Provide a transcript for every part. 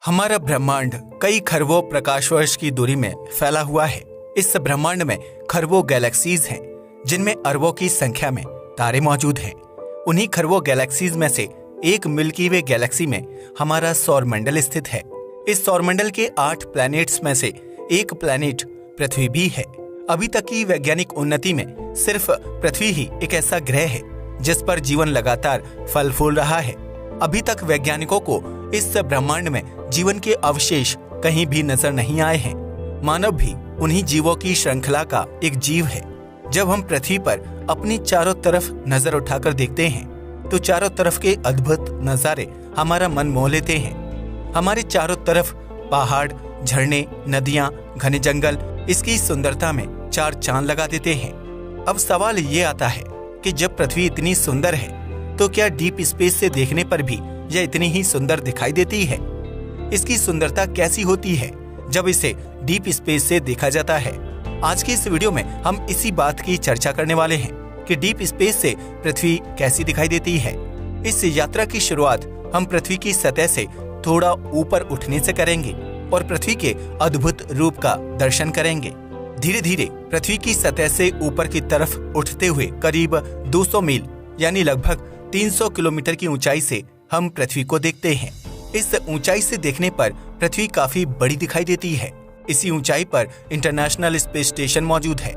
हमारा ब्रह्मांड कई खरबों प्रकाश वर्ष की दूरी में फैला हुआ है। इस ब्रह्मांड में खरबों गैलेक्सीज हैं, जिनमें अरबों की संख्या में तारे मौजूद हैं। उन्हीं खरबों गैलेक्सीज में से एक मिल्की वे गैलेक्सी में हमारा सौरमंडल स्थित है। इस सौरमंडल के 8 प्लैनेट्स में से एक प्लैनेट पृथ्वी भी है। अभी तक की वैज्ञानिक उन्नति में सिर्फ पृथ्वी ही एक ऐसा ग्रह है जिस पर जीवन लगातार फल फूल रहा है। अभी तक वैज्ञानिकों को इस ब्रह्मांड में जीवन के अवशेष कहीं भी नजर नहीं आए हैं। मानव भी उन्हीं जीवों की श्रृंखला का एक जीव है। जब हम पृथ्वी पर अपनी चारों तरफ नजर उठाकर देखते हैं तो चारों तरफ के अद्भुत नजारे हमारा मन मोह लेते हैं। हमारे चारों तरफ पहाड़, झरने, नदियां, घने जंगल इसकी सुंदरता में 4 चांद लगा देते हैं। अब सवाल ये आता है कि जब पृथ्वी इतनी सुंदर है तो क्या डीप स्पेस से देखने पर भी यह इतनी ही सुंदर दिखाई देती है? इसकी सुंदरता कैसी होती है जब इसे डीप स्पेस से देखा जाता है? आज की इस वीडियो में हम इसी बात की चर्चा करने वाले हैं कि डीप स्पेस से पृथ्वी कैसी दिखाई देती है। इस यात्रा की शुरुआत हम पृथ्वी की सतह से थोड़ा ऊपर उठने से करेंगे और पृथ्वी के अद्भुत रूप का दर्शन करेंगे। धीरे धीरे पृथ्वी की सतह से ऊपर की तरफ उठते हुए करीब 200 मील यानी लगभग 300 किलोमीटर की ऊंचाई से हम पृथ्वी को देखते हैं। इस ऊंचाई से देखने पर पृथ्वी काफी बड़ी दिखाई देती है। इसी ऊंचाई पर इंटरनेशनल स्पेस स्टेशन मौजूद है।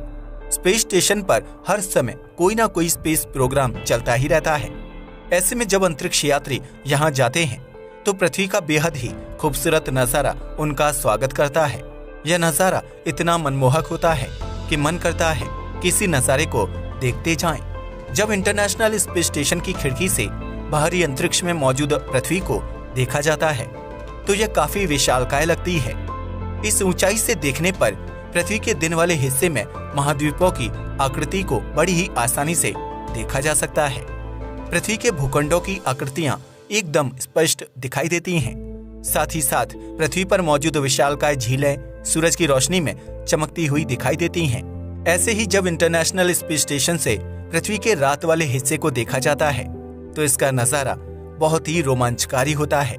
स्पेस स्टेशन पर हर समय कोई ना कोई स्पेस प्रोग्राम चलता ही रहता है। ऐसे में जब अंतरिक्ष यात्री यहाँ जाते हैं तो पृथ्वी का बेहद ही खूबसूरत नजारा उनका स्वागत करता है। यह नजारा इतना मनमोहक होता है कि मन करता है किसी नजारे को देखते जाएं। जब इंटरनेशनल स्पेस स्टेशन की खिड़की से बाहरी अंतरिक्ष में मौजूद पृथ्वी को देखा जाता है तो यह काफी विशालकाय लगती है। इस ऊंचाई से देखने पर पृथ्वी के दिन वाले हिस्से में महाद्वीपों की आकृति को बड़ी ही आसानी से देखा जा सकता है। पृथ्वी के भूखंडों की आकृतियां एकदम स्पष्ट दिखाई देती हैं। साथ ही साथ पृथ्वी पर मौजूद विशालकाय झीलें सूरज की रोशनी में चमकती हुई दिखाई देती हैं। ऐसे ही जब इंटरनेशनल स्पेस स्टेशन से पृथ्वी के रात वाले हिस्से को देखा जाता है तो इसका नजारा बहुत ही रोमांचकारी होता है।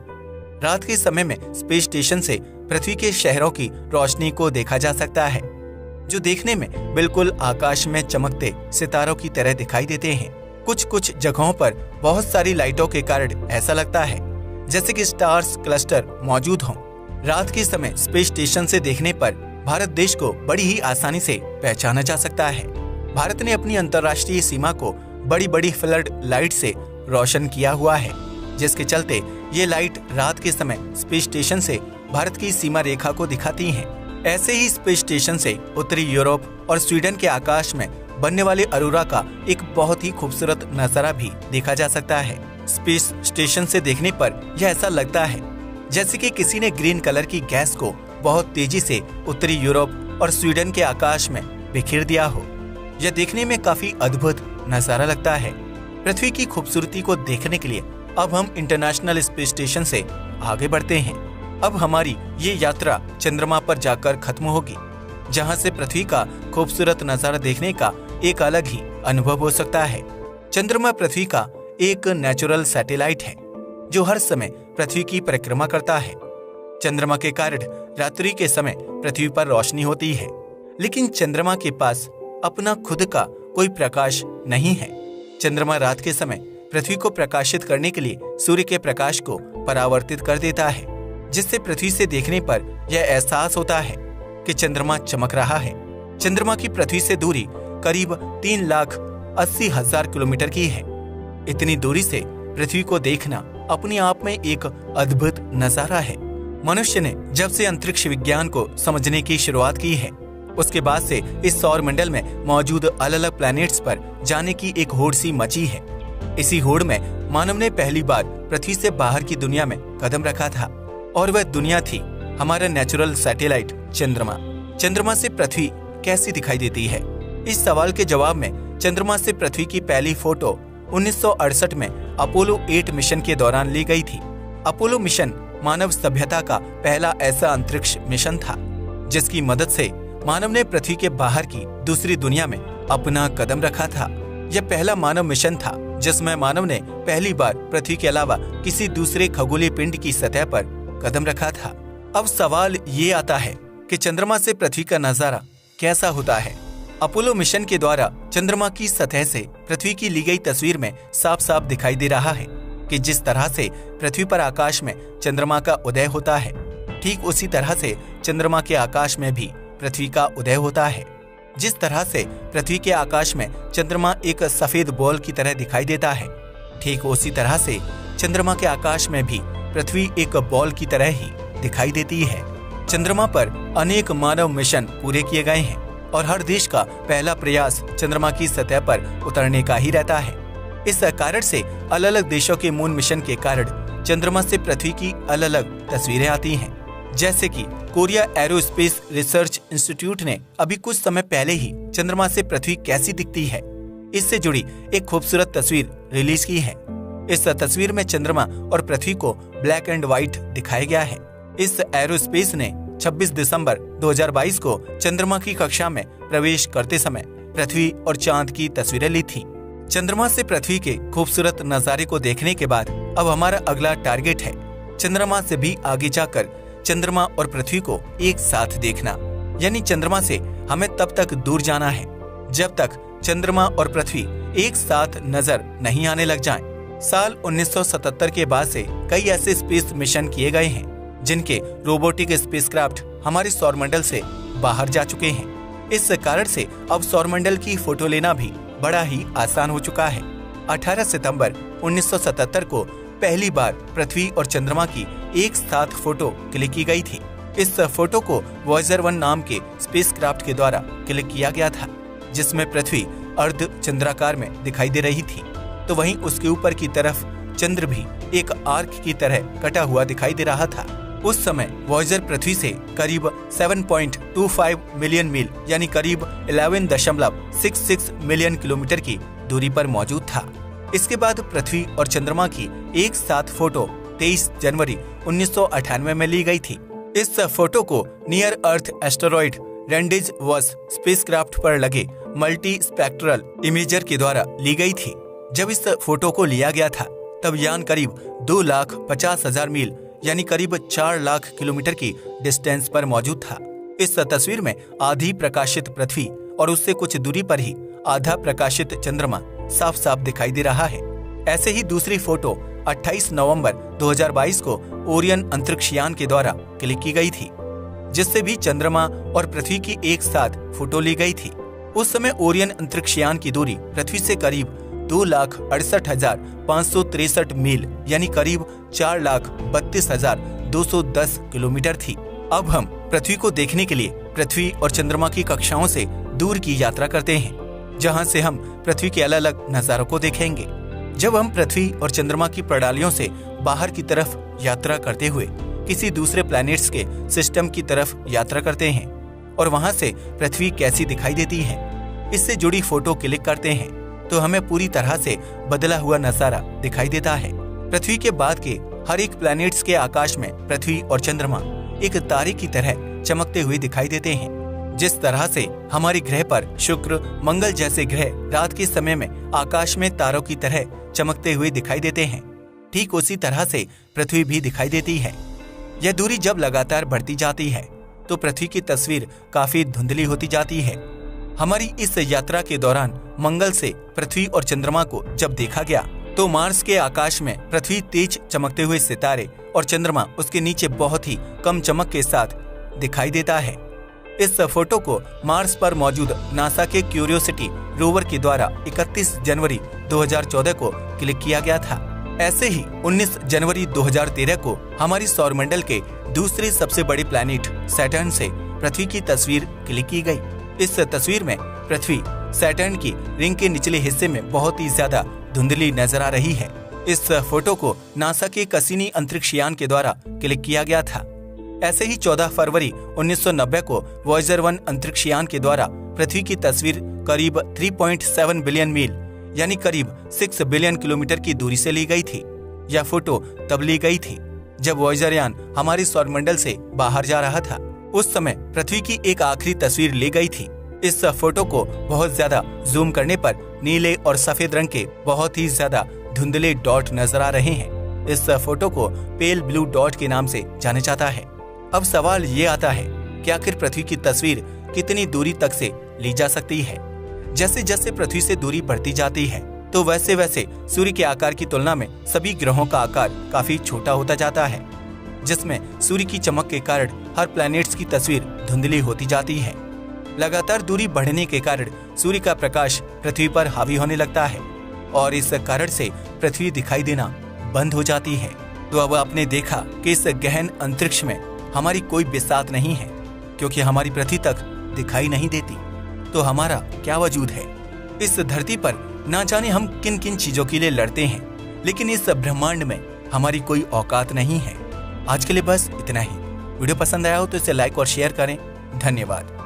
रात के समय में स्पेस स्टेशन से पृथ्वी के शहरों की रोशनी को देखा जा सकता है, जो देखने में बिल्कुल आकाश में चमकते सितारों की तरह दिखाई देते हैं। कुछ जगहों पर बहुत सारी लाइटों के कारण ऐसा लगता है जैसे कि स्टार्स क्लस्टर मौजूद हों। रात के समय स्पेस स्टेशन से देखने पर भारत देश को बड़ी ही आसानी से पहचाना जा सकता है। भारत ने अपनी अंतर्राष्ट्रीय सीमा को बड़ी बड़ी फ्लड लाइट से रोशन किया हुआ है, जिसके चलते ये लाइट रात के समय स्पेस स्टेशन से भारत की सीमा रेखा को दिखाती हैं। ऐसे ही स्पेस स्टेशन से उत्तरी यूरोप और स्वीडन के आकाश में बनने वाले अरोरा का एक बहुत ही खूबसूरत नजारा भी देखा जा सकता है। स्पेस स्टेशन से देखने पर यह ऐसा लगता है जैसे कि किसी ने ग्रीन कलर की गैस को बहुत तेजी से उत्तरी यूरोप और स्वीडन के आकाश में बिखेर दिया हो। यह देखने में काफी अद्भुत नजारा लगता है। पृथ्वी की खूबसूरती को देखने के लिए अब हम इंटरनेशनल स्पेस स्टेशन से आगे बढ़ते हैं। अब हमारी ये यात्रा चंद्रमा पर जाकर खत्म होगी, जहां से पृथ्वी का खूबसूरत नजारा देखने का एक अलग ही अनुभव हो सकता है। चंद्रमा पृथ्वी का एक नेचुरल सैटेलाइट है जो हर समय पृथ्वी की परिक्रमा करता है। चंद्रमा के कारण रात्रि के समय पृथ्वी पर रोशनी होती है, लेकिन चंद्रमा के पास अपना खुद का कोई प्रकाश नहीं है। चंद्रमा रात के समय पृथ्वी को प्रकाशित करने के लिए सूर्य के प्रकाश को परावर्तित कर देता है, जिससे पृथ्वी से देखने पर यह एहसास होता है कि चंद्रमा चमक रहा है। चंद्रमा की पृथ्वी से दूरी करीब 3,80,000 किलोमीटर की है। इतनी दूरी से पृथ्वी को देखना अपने आप में एक अद्भुत नजारा है। मनुष्य ने जब से अंतरिक्ष विज्ञान को समझने की शुरुआत की है, उसके बाद से इस सौरमंडल में मौजूद अलग अलग प्लैनेट्स पर जाने की एक होड़ सी मची है। इसी होड़ में मानव ने पहली बार पृथ्वी से बाहर की दुनिया में कदम रखा था, और वह दुनिया थी हमारा नेचुरल सैटेलाइट चंद्रमा। चंद्रमा से पृथ्वी कैसी दिखाई देती है? इस सवाल के जवाब में चंद्रमा से पृथ्वी की पहली फोटो 1968 में अपोलो 8 मिशन के दौरान ली गई थी। अपोलो मिशन मानव सभ्यता का पहला ऐसा अंतरिक्ष मिशन था जिसकी मदद से मानव ने पृथ्वी के बाहर की दूसरी दुनिया में अपना कदम रखा था। यह पहला मानव मिशन था जिसमें मानव ने पहली बार पृथ्वी के अलावा किसी दूसरे खगोलीय पिंड की सतह पर कदम रखा था। अब सवाल ये आता है कि चंद्रमा से पृथ्वी का नजारा कैसा होता है। अपोलो मिशन के द्वारा चंद्रमा की सतह से पृथ्वी की ली गई तस्वीर में साफ साफ दिखाई दे रहा है कि जिस तरह से पृथ्वी पर आकाश में चंद्रमा का उदय होता है, ठीक उसी तरह से चंद्रमा के आकाश में भी पृथ्वी का उदय होता है। जिस तरह से पृथ्वी के आकाश में चंद्रमा एक सफेद बॉल की तरह दिखाई देता है, ठीक उसी तरह से चंद्रमा के आकाश में भी पृथ्वी एक बॉल की तरह ही दिखाई देती है। चंद्रमा पर अनेक मानव मिशन पूरे किए गए हैं और हर देश का पहला प्रयास चंद्रमा की सतह पर उतरने का ही रहता है। इस कारण से अलग अलग देशों के मून मिशन के कारण चंद्रमा से पृथ्वी की अलग अलग तस्वीरें आती हैं। जैसे कि कोरिया एरोस्पेस रिसर्च इंस्टीट्यूट ने अभी कुछ समय पहले ही चंद्रमा से पृथ्वी कैसी दिखती है इससे जुड़ी एक खूबसूरत तस्वीर रिलीज की है। इस तस्वीर में चंद्रमा और पृथ्वी को ब्लैक एंड व्हाइट दिखाया गया है। इस एरोस्पेस ने 26 दिसंबर 2022 को चंद्रमा की कक्षा में प्रवेश करते समय पृथ्वी और चांद की तस्वीरें ली थी। चंद्रमा से पृथ्वी के खूबसूरत नजारे को देखने के बाद अब हमारा अगला टारगेट है चंद्रमा से भी आगे जाकर चंद्रमा और पृथ्वी को एक साथ देखना। यानी चंद्रमा से हमें तब तक दूर जाना है जब तक चंद्रमा और पृथ्वी एक साथ नजर नहीं आने लग जाएं। साल 1977 के बाद से कई ऐसे स्पेस मिशन किए गए हैं जिनके रोबोटिक स्पेसक्राफ्ट हमारे सौरमंडल से बाहर जा चुके हैं। इस कारण से अब सौरमंडल की फोटो लेना भी बड़ा ही आसान हो चुका है। 18 सितंबर 1977 को पहली बार पृथ्वी और चंद्रमा की एक साथ फोटो क्लिक की गई थी। इस फोटो को वॉयेजर 1 नाम के स्पेसक्राफ्ट के द्वारा क्लिक किया गया था, जिसमें पृथ्वी अर्ध चंद्राकार में दिखाई दे रही थी, तो वहीं उसके ऊपर की तरफ चंद्र भी एक आर्क की तरह कटा हुआ दिखाई दे रहा था। उस समय वॉयेजर पृथ्वी से करीब 7.25 मिलियन मील यानी करीब 11.66 मिलियन किलोमीटर की दूरी पर मौजूद था। इसके बाद पृथ्वी और चंद्रमा की एक साथ फोटो 23 जनवरी 1998 में ली गई थी। इस फोटो को नियर अर्थ एस्टेरॉइड रैंडेज वॉस स्पेसक्राफ्ट पर लगे मल्टी स्पेक्ट्रल इमेजर के द्वारा ली गई थी। जब इस फोटो को लिया गया था तब यान करीब 2,50,000 मील यानी करीब 4 लाख किलोमीटर की डिस्टेंस पर मौजूद था। इस तस्वीर में आधी प्रकाशित पृथ्वी और उससे कुछ दूरी पर ही आधा प्रकाशित चंद्रमा साफ साफ दिखाई दे रहा है। ऐसे ही दूसरी फोटो 28 नवंबर 2022 को ओरियन अंतरिक्ष यान के द्वारा क्लिक की गई थी, जिससे भी चंद्रमा और पृथ्वी की एक साथ फोटो ली गई थी। उस समय ओरियन अंतरिक्ष यान की दूरी पृथ्वी से करीब 2,68,563 मील यानी करीब 4,32,210 किलोमीटर थी। अब हम पृथ्वी को देखने के लिए पृथ्वी और चंद्रमा की कक्षाओं से दूर की यात्रा करते हैं, जहां से हम पृथ्वी के अलग अलग नजारों को देखेंगे। जब हम पृथ्वी और चंद्रमा की प्रणालियों से बाहर की तरफ यात्रा करते हुए किसी दूसरे प्लैनेट्स के सिस्टम की तरफ यात्रा करते हैं और वहां से पृथ्वी कैसी दिखाई देती है, इससे जुड़ी फोटो क्लिक करते हैं, तो हमें पूरी तरह से बदला हुआ नजारा दिखाई देता है। पृथ्वी के बाद के हर एक प्लैनेट्स के आकाश में पृथ्वी और चंद्रमा एक तारे की तरह चमकते हुए दिखाई देते हैं। जिस तरह से हमारे ग्रह पर शुक्र, मंगल जैसे ग्रह रात के समय में आकाश में तारों की तरह चमकते हुए दिखाई देते हैं, ठीक उसी तरह से पृथ्वी भी दिखाई देती है। यह दूरी जब लगातार बढ़ती जाती है तो पृथ्वी की तस्वीर काफी धुंधली होती जाती है। हमारी इस यात्रा के दौरान मंगल से पृथ्वी और चंद्रमा को जब देखा गया तो मार्स के आकाश में पृथ्वी तेज चमकते हुए सितारे और चंद्रमा उसके नीचे बहुत ही कम चमक के साथ दिखाई देता है। इस फोटो को मार्स पर मौजूद नासा के क्यूरियोसिटी रोवर के द्वारा 31 जनवरी 2014 को क्लिक किया गया था। ऐसे ही 19 जनवरी 2013 को हमारी सौरमंडल के दूसरे सबसे बड़े प्लैनेट सैटर्न से पृथ्वी की तस्वीर क्लिक की गई। इस तस्वीर में पृथ्वी सैटर्न की रिंग के निचले हिस्से में बहुत ही ज्यादा धुंधली नजर आ रही है। इस फोटो को नासा के कसिनी अंतरिक्ष यान के द्वारा क्लिक किया गया था। ऐसे ही 14 फरवरी 1990 को वॉयेजर 1 अंतरिक्ष यान के द्वारा पृथ्वी की तस्वीर करीब 3.7 बिलियन मील यानी करीब 6 बिलियन किलोमीटर की दूरी से ली गई थी। यह फोटो तब ली गई थी जब वॉयेजर यान हमारे सौरमंडल से बाहर जा रहा था। उस समय पृथ्वी की एक आखिरी तस्वीर ली गई थी। इस फोटो को बहुत ज्यादा जूम करने पर नीले और सफेद रंग के बहुत ही ज्यादा धुंधले डॉट नजर आ रहे हैं। इस फोटो को पेल ब्लू डॉट के नाम से जाना जाता है। अब सवाल ये आता है कि आखिर पृथ्वी की तस्वीर कितनी दूरी तक से ली जा सकती है। जैसे जैसे पृथ्वी से दूरी बढ़ती जाती है तो वैसे वैसे सूर्य के आकार की तुलना में सभी ग्रहों का आकार काफी छोटा होता जाता है, जिसमें सूर्य की चमक के कारण हर प्लैनेट्स की तस्वीर धुंधली होती जाती है। लगातार दूरी बढ़ने के कारण सूर्य का प्रकाश पृथ्वी पर हावी होने लगता है और इस कारण से पृथ्वी दिखाई देना बंद हो जाती है। तो अब आपने देखा कि इस गहन अंतरिक्ष में हमारी कोई बिसात नहीं है, क्योंकि हमारी पृथ्वी तक दिखाई नहीं देती। तो हमारा क्या वजूद है इस धरती पर? ना जाने हम किन किन चीजों के लिए लड़ते हैं, लेकिन इस ब्रह्मांड में हमारी कोई औकात नहीं है। आज के लिए बस इतना ही। वीडियो पसंद आया हो तो इसे लाइक और शेयर करें। धन्यवाद।